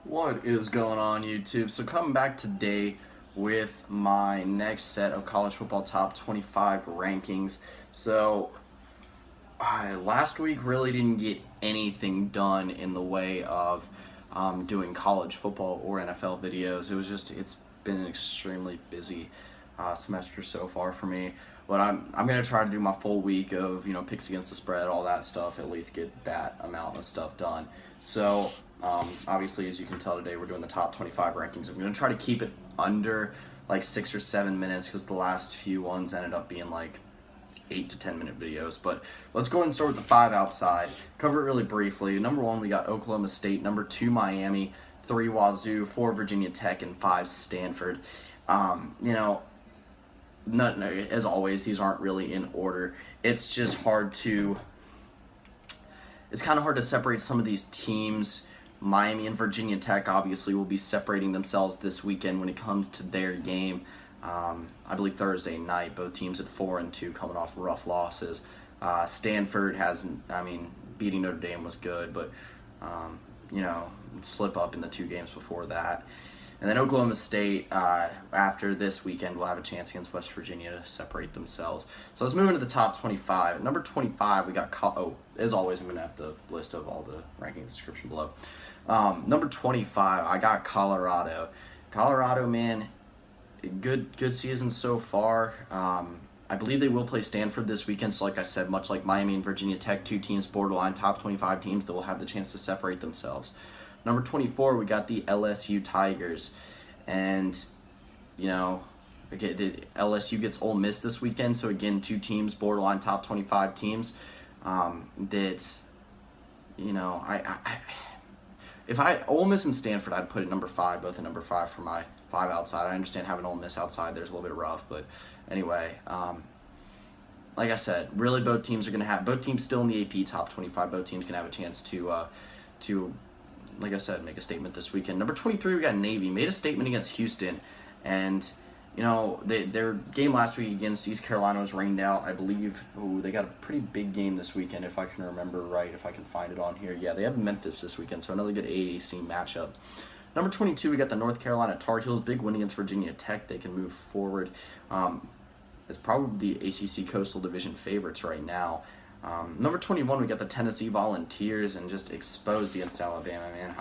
What is going on, YouTube? So coming back today with my next set of college football top 25 rankings. So last week really didn't get anything done in the way of doing college football or NFL videos. It's been an extremely busy semester so far for me. But I'm gonna try to do my full week of picks against the spread, all that stuff. At least get that amount of stuff done. So obviously, as you can tell today, we're doing the top 25 rankings. I'm gonna try to keep it under like 6 or 7 minutes because the last few ones ended up being like 8 to 10 minute videos. But let's go ahead and start with the 5 outside. Cover it really briefly. Number 1, we got Oklahoma State. Number 2, Miami. 3, Wazoo. 4, Virginia Tech. And 5, Stanford. As always, these aren't really in order. It's just it's kind of hard to separate some of these teams. Miami and Virginia Tech obviously will be separating themselves this weekend when it comes to their game. I believe Thursday night, both teams at 4-2 coming off rough losses. Stanford beating Notre Dame was good, but slip up in the 2 games before that. And then Oklahoma State, after this weekend, will have a chance against West Virginia to separate themselves. So let's move into the top 25. At number 25, we got, as always, I'm going to have the list of all the rankings description below. Number 25, I got Colorado. Colorado, man, good season so far. I believe they will play Stanford this weekend. So like I said, much like Miami and Virginia Tech, 2 teams, borderline top 25 teams that will have the chance to separate themselves. Number 24, we got the LSU Tigers. And, the LSU gets Ole Miss this weekend. So, again, 2 teams, borderline top 25 teams. Ole Miss and Stanford, I'd put at number 5, both at number 5 for my 5 outside. I understand having Ole Miss outside there's a little bit rough. But, anyway, like I said, really both teams still in the AP top 25. Both teams can have a chance to like I said, make a statement this weekend. Number 23, we got Navy. Made a statement against Houston. And, their game last week against East Carolina was rained out. I believe they got a pretty big game this weekend, if I can remember right, if I can find it on here. Yeah, they have Memphis this weekend, so another good AAC matchup. Number 22, we got the North Carolina Tar Heels. Big win against Virginia Tech. They can move forward. It's probably the ACC Coastal Division favorites right now. Number 21, we got the Tennessee Volunteers, and just exposed against Alabama, man.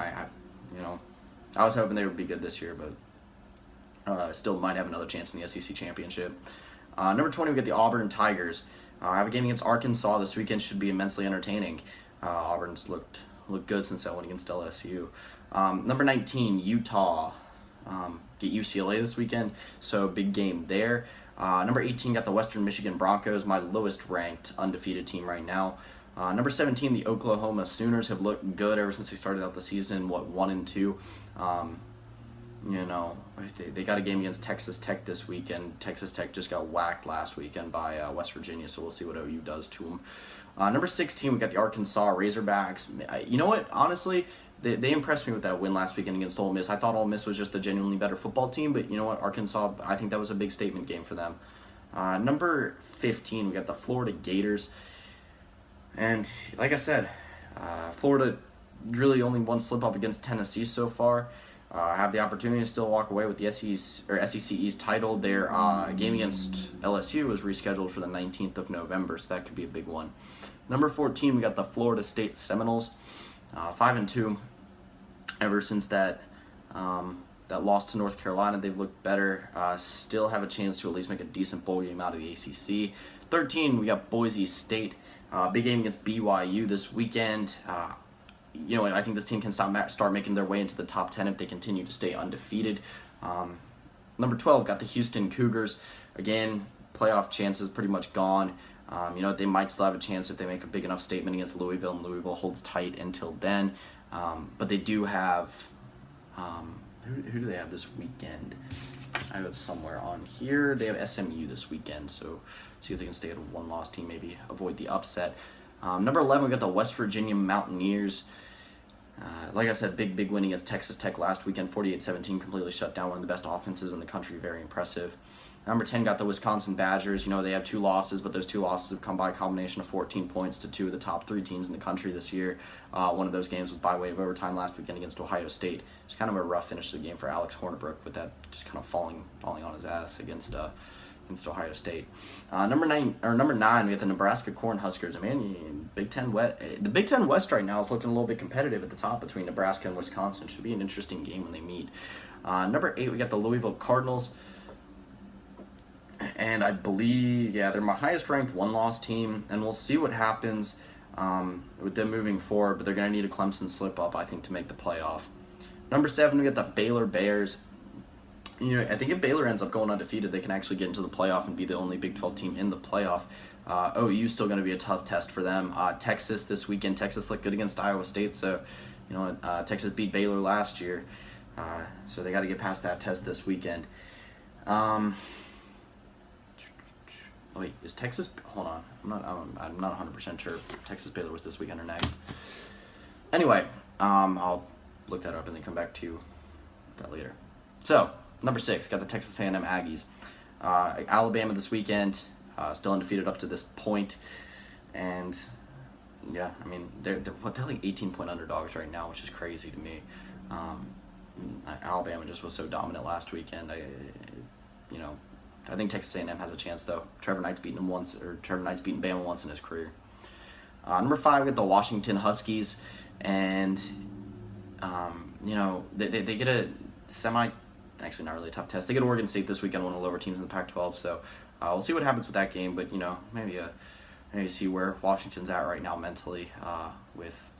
I was hoping they would be good this year, but still might have another chance in the SEC championship. Number 20, we got the Auburn Tigers. I have a game against Arkansas this weekend. Should be immensely entertaining. Auburn's looked good since that one against LSU. Number 19, Utah. Get UCLA this weekend, so big game there. Number 18, got the Western Michigan Broncos, my lowest ranked undefeated team right now. Number 17, the Oklahoma Sooners have looked good ever since they started out the season, 1-2. They got a game against Texas Tech this weekend. Texas Tech just got whacked last weekend by West Virginia, so we'll see what OU does to them. Number 16, we got the Arkansas Razorbacks. You know what? Honestly, they impressed me with that win last weekend against Ole Miss. I thought Ole Miss was just a genuinely better football team, but you know what? Arkansas, I think that was a big statement game for them. Number 15, we got the Florida Gators. And like I said, Florida really only one slip up against Tennessee so far. Have the opportunity to still walk away with the SEC East title. Their game against LSU was rescheduled for the 19th of November, so that could be a big one. Number 14, we got the Florida State Seminoles, 5-2. Ever since that loss to North Carolina, they've looked better. Still have a chance to at least make a decent bowl game out of the ACC. 13, we got Boise State. Big game against BYU this weekend. I think this team can start making their way into the top 10 if they continue to stay undefeated. Number 12, got the Houston Cougars. Again, playoff chances pretty much gone. They might still have a chance if they make a big enough statement against Louisville, and Louisville holds tight until then. But they do have, who do they have this weekend? I have it somewhere on here. They have SMU this weekend, so see if they can stay at a one-loss team, maybe avoid the upset. Number 11, we got the West Virginia Mountaineers. Like I said, big win against Texas Tech last weekend, 48-17, completely shut down one of the best offenses in the country. Very impressive. Number 10 got the Wisconsin Badgers. You know, they have 2 losses, but those 2 losses have come by a combination of 14 points to 2 of the top 3 teams in the country this year. One of those games was by way of overtime last weekend against Ohio State. It's kind of a rough finish to the game for Alex Hornibrook, with that just kind of falling on his ass against Ohio State. Number 9, we got the Nebraska Cornhuskers. Man, the Big Ten West right now is looking a little bit competitive at the top between Nebraska and Wisconsin. Should be an interesting game when they meet. Number 8, we got the Louisville Cardinals. And I believe, they're my highest ranked 1-loss team, and we'll see what happens with them moving forward, but they're going to need a Clemson slip-up, I think, to make the playoff. Number 7, we got the Baylor Bears. You know, I think if Baylor ends up going undefeated, they can actually get into the playoff and be the only Big 12 team in the playoff. OU is still going to be a tough test for them. Texas this weekend, Texas looked good against Iowa State, so, you know, Texas beat Baylor last year, so they got to get past that test this weekend. Wait, is Texas? Hold on, I'm not 100% sure if Texas Baylor was this weekend or next. Anyway, I'll look that up and then come back to that later. So number 6, got the Texas A&M Aggies. Alabama this weekend, still undefeated up to this point, and yeah, I mean they're like 18-point underdogs right now, which is crazy to me. Alabama just was so dominant last weekend. I think Texas A&M has a chance, though. Trevor Knight's beaten Bama once in his career. Number 5, we got the Washington Huskies, and they get a actually not really a tough test. They get Oregon State this weekend, one of the lower teams in the Pac-12. So we'll see what happens with that game, but maybe see where Washington's at right now mentally with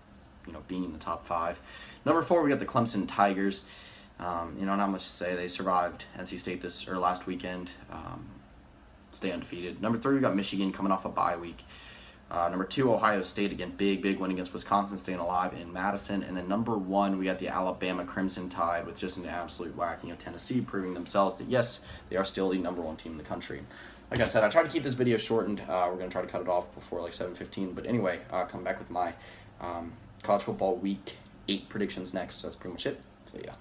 being in the top 5. Number 4, we got the Clemson Tigers. Not much to say. They survived NC State last weekend. Stay undefeated. Number 3, we got Michigan coming off a bye week. Number 2, Ohio State, again, big win against Wisconsin, staying alive in Madison. And then number 1, we got the Alabama Crimson Tide with just an absolute whacking of Tennessee, proving themselves that, yes, they are still the number 1 team in the country. Like I said, I tried to keep this video shortened. We're going to try to cut it off before like 7:15. But anyway, come back with my college football week 8 predictions next. So that's pretty much it. So yeah.